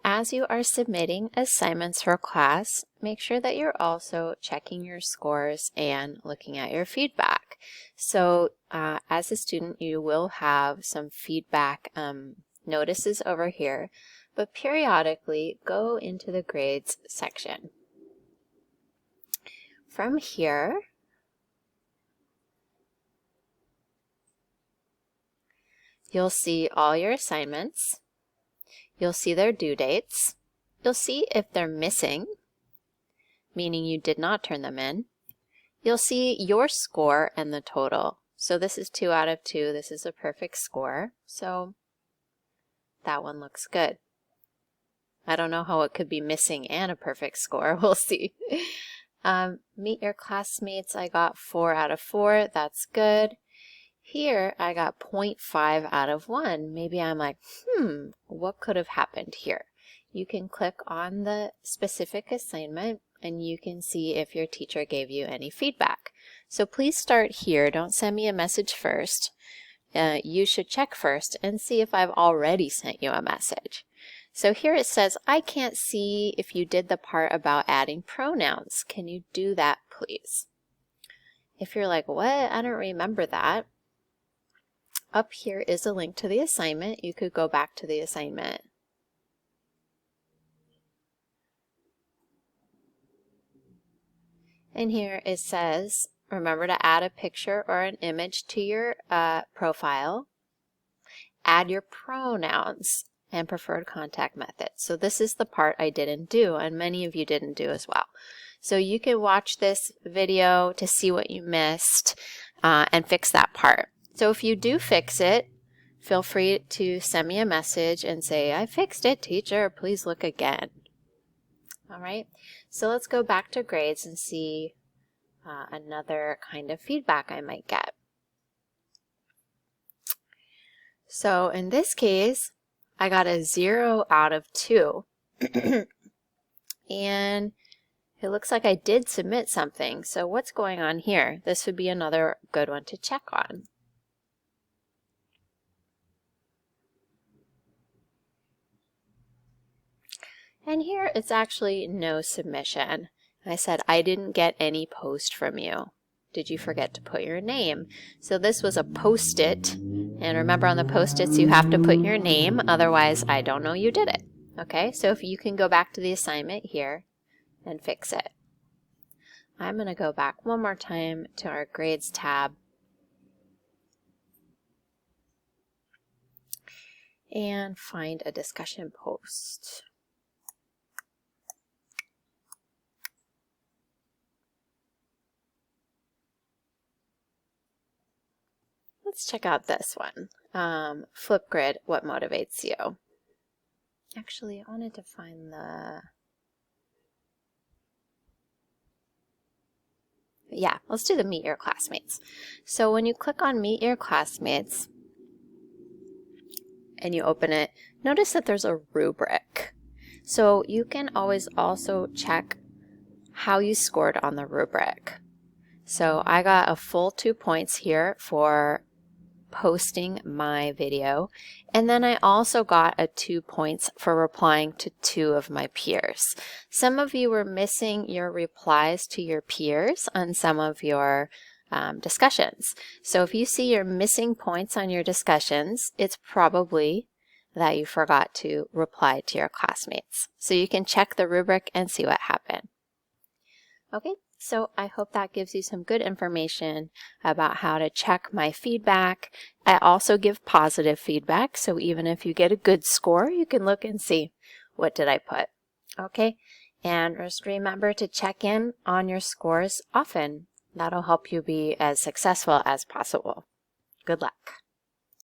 as you are submitting assignments for class, make sure that you're also checking your scores and looking at your feedback. So as a student, you will have some feedback notices over here, but periodically go into the grades section. From here, you'll see all your assignments. You'll see their due dates. You'll see if they're missing, meaning you did not turn them in. You'll see your score and the total. So this is 2 out of 2. This is a perfect score. So that one looks good. I don't know how it could be missing and a perfect score. We'll see. Meet your classmates. I got 4 out of 4. That's good. Here, I got 0.5 out of 1. Maybe I'm like, what could have happened here? You can click on the specific assignment and you can see if your teacher gave you any feedback. So please start here. Don't send me a message first. You should check first and see if I've already sent you a message. So here it says, I can't see if you did the part about adding pronouns. Can you do that, please? If you're like, what? I don't remember that. Up here is a link to the assignment. You could go back to the assignment. And here it says, remember to add a picture or an image to your profile. Add your pronouns and preferred contact method. So this is the part I didn't do, and many of you didn't do as well. So you can watch this video to see what you missed and fix that part. So if you do fix it, feel free to send me a message and say, I fixed it, teacher, please look again. All right, so let's go back to grades and see another kind of feedback I might get. So in this case, I got a 0 out of 2. And it looks like I did submit something. So what's going on here? This would be another good one to check on. And here it's actually no submission. I said, I didn't get any post from you. Did you forget to put your name? So this was a post-it. And remember, on the post-its, you have to put your name. Otherwise, I don't know you did it. Okay, so if you can go back to the assignment here and fix it. I'm going to go back one more time to our grades tab. And find a discussion post. Let's check out this one. Flipgrid, what motivates you? Actually, I wanted to find the... Yeah, let's do the Meet Your Classmates. So when you click on Meet Your Classmates and you open it, notice that there's a rubric. So you can always also check how you scored on the rubric. So I got a full 2 points here for posting my video, and then I also got a 2 points for replying to 2 of my peers. Some of you were missing your replies to your peers on some of your discussions. So if you see you're missing points on your discussions, it's probably that you forgot to reply to your classmates. So you can check the rubric and see what happened. Okay. So I hope that gives you some good information about how to check my feedback. I also give positive feedback, so even if you get a good score, you can look and see, what did I put? Okay, and just remember to check in on your scores often. That'll help you be as successful as possible. Good luck.